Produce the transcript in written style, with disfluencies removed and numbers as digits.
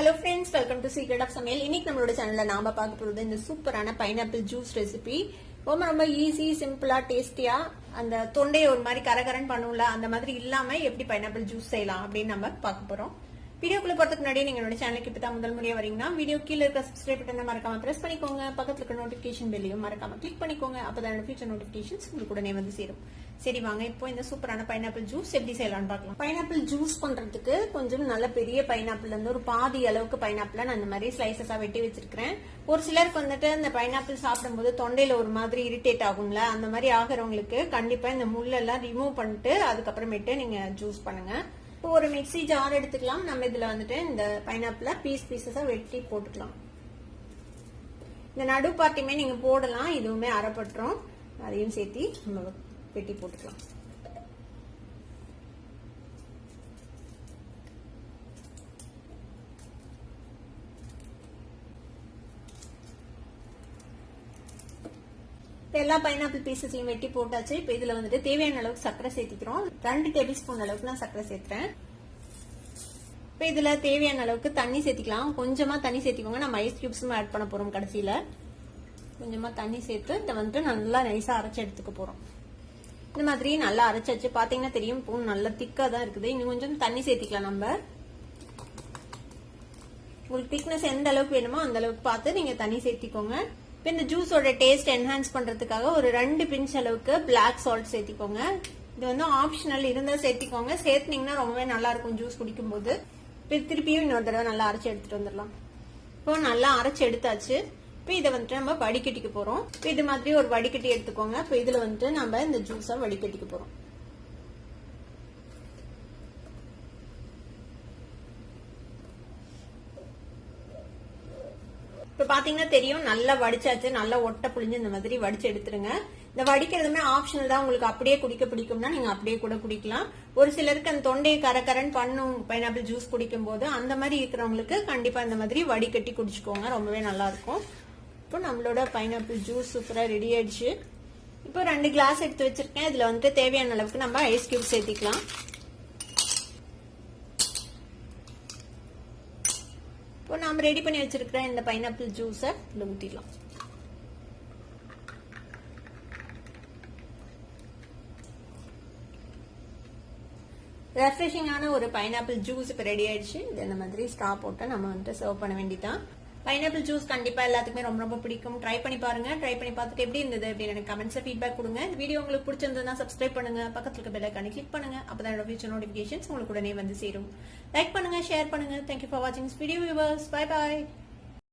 Hello friends, welcome to Secret of Samaiyal. இன்னைக்கு நம்மளோட சேனல்ல நாம பார்க்க போறது இந்த சூப்பரான பைனாப்பிள் ஜூஸ் ரெசிபி. ரொம்ப ஈஸி, சிம்பிளா, டேஸ்டியா, அந்த தொண்டையை ஒரு மாதிரி கரகரன்னு பண்ணும்ல அந்த மாதிரி இல்லாம எப்படி பைனாப்பிள் ஜூஸ் செய்யலாம் அப்படின்னு நம்ம பார்க்க போறோம். வீடியோக்குள்ள போறதுக்கு முன்னாடி நீங்க என்னோட சேனலுக்கு இப்பதான் முதல் முறையா வரீங்கன்னா வீடியோ கீழே இருக்க சப்ஸ்கிரைப் பட்டனை மறக்காம பிரஸ் பண்ணிக்கோங்க. பக்கத்துல இருக்க நோட்டிபிகேஷன் பெல்லையும் மறக்காம கிளிக் பண்ணிக்கோங்க. அப்பதான் ஃபியூச்சர் நோட்டிபிகேஷன்ஸ் உங்களுக்கு உடனே வந்து சேரும். சரி வாங்க இப்போ இந்த சூப்பரான பைனாப்பிள் ஜூஸ் எப்படி செய்யலாம்னு பார்க்கலாம். பைனாப்பிள் ஜூஸ் பண்றதுக்கு கொஞ்சம் நல்ல பெரிய பைனாப்பிள் வந்து ஒரு பாதி அளவுக்கு பைனாப்பிள் நான் இந்த மாதிரி ஸ்லைசஸா வெட்டி வச்சிருக்கேன். ஒரு சிலருக்கு வந்துட்டு இந்த பைனாப்பிள் சாப்பிடும்போது தொண்டையில ஒரு மாதிரி இரிட்டேட் ஆகும்ல, அந்த மாதிரி ஆகிறவங்களுக்கு கண்டிப்பா இந்த முள்ளெல்லாம் ரிமூவ் பண்ணிட்டு அதுக்கப்புறமேட்டு நீங்க ஜூஸ் பண்ணுங்க. இப்போ ஒரு மிக்ஸி ஜார் எடுத்துக்கலாம். நம்ம இதுல வந்துட்டு இந்த பைனாப்பிள பீசஸா வெட்டி போட்டுக்கலாம். இந்த நடு பார்ட்டியுமே நீங்க போடலாம், இதுவுமே அரைப்பட்டுரும். அதையும் சேர்த்து நம்ம வெட்டி போட்டுக்கலாம். எல்லா பைனாப்பிள் பீசஸையும் வெட்டி போட்டாச்சு. இப்ப இதுல வந்துட்டு தேவையான அளவுக்கு சர்க்கரை சேர்த்திக்கிறோம். 2 டேபிள் ஸ்பூன் அளவுக்கு நான் சர்க்கரை சேர்த்துறேன். இப்ப இதுல தேவையான அளவுக்கு தண்ணி சேர்த்திக்கலாம். கொஞ்சமா தண்ணி சேர்த்திக்கோங்க. நம்ம ஐஸ் கியூப்ஸும் ஆட் பண்ண போறோம். கடைசியில கொஞ்சமா தண்ணி சேர்த்து இதை வந்துட்டு நல்லா நைஸா அரைச்சு எடுத்துக்க போறோம். இந்த மாதிரி நல்லா அரைச்சாச்சு. பாத்தீங்கன்னா தெரியும் பூன் நல்லா திக்கா தான் இருக்குது. இன்னும் கொஞ்சம் தண்ணி சேர்த்திக்கலாம். நம்ம உங்களுக்கு திக்னஸ் எந்த அளவுக்கு வேணுமோ அந்த அளவுக்கு பார்த்து நீங்க தண்ணி சேர்த்திக்கோங்க. இப்ப இந்த ஜூஸோட டேஸ்ட் என்ஹான்ஸ் பண்றதுக்காக ஒரு 2 பிஞ்ச் அளவுக்கு பிளாக் சால்ட் சேர்த்திக்கோங்க. இது வந்து ஆப்ஷனல், இருந்தா சேர்த்திக்கோங்க. சேர்த்தினீங்கன்னா ரொம்பவே நல்லா இருக்கும் ஜூஸ் குடிக்கும் போது. திருப்பியும் இன்னொரு தடவை நல்லா அரைச்சு எடுத்துட்டு வந்துடலாம். இப்போ நல்லா அரைச்சு எடுத்தாச்சு. இப்போ இதை வந்துட்டு நம்ம வடிகட்டிக்க போறோம். இப்போ இது மாதிரி ஒரு வடிகட்டி எடுத்துக்கோங்க. இப்போ இதுல வந்துட்டு நம்ம இந்த ஜூஸை வடிகட்டிக்க போறோம். இப்ப பாத்தீங்கன்னா தெரியும் நல்லா வடிச்சாச்சு. நல்லா ஒட்ட புளிஞ்சு இந்த மாதிரி வடிச்சு எடுத்துருங்க. இந்த வடிக்கிறதுமே ஆப்ஷனல் தான். உங்களுக்கு அப்படியே குடிக்க பிடிக்கும்னா நீங்க அப்படியே கூட குடிக்கலாம். ஒரு சிலருக்கு அந்த தொண்டையை கரகரன்னு பண்ணும் பைனாப்பிள் ஜூஸ் குடிக்கும் போது, அந்த மாதிரி இருக்கிறவங்களுக்கு கண்டிப்பா இந்த மாதிரி வடிகட்டி குடிச்சுக்கோங்க. ரொம்பவே நல்லா இருக்கும். இப்போ நம்மளோட பைனாப்பிள் ஜூஸ் சூப்பரா ரெடி ஆயிடுச்சு. இப்போ 2 கிளாஸ் எடுத்து வச்சிருக்கேன். இதுல வந்துட்டு தேவையான அளவுக்கு நம்ம ஐஸ் கியூப் சேர்த்திக்கலாம். இப்போ நம்ம ரெடி பண்ணி வச்சிருக்கிற இந்த பைனாப்பிள் ஜூஸை இதுல ஊத்திடலாம். ரெஃப்ரெஷிங்கான ஒரு பைனாப்பிள் ஜூஸ் இப்ப ரெடி ஆயிடுச்சு. இந்த மாதிரி ஸ்ட்ரா போட்டு நம்ம வந்துட்டு சர்வ் பண்ண வேண்டியதான். பைனாப்பிள் ஜூஸ் கண்டிப்பா எல்லாத்துக்குமே ரொம்ப பிடிக்கும். ட்ரை பண்ணி பாருங்க. ட்ரை பண்ணி பார்த்துட்டு எப்படி இருந்தது அப்படின்னு எனக்கு கமெண்ட்ஸ்ல ஃபீட்பேக் கொடுங்க. வீடியோ உங்களுக்கு பிடிச்சிருந்ததுன்னா சப்ஸ்கிரைப் பண்ணுங்க. பக்கத்துல இருக்க பெல் ஐகானை கிளிக் பண்ணுங்க. அப்பதான் என்னோட ஃபியூச்சர் நோட்டிபிகேஷன்ஸ் உங்களுக்கு உடனே வந்து சேரும். லைக் பண்ணுங்க, ஷேர் பண்ணுங்க. தேங்க்யூ ஃபார் வாட்சிங் this video viewers. Bye by.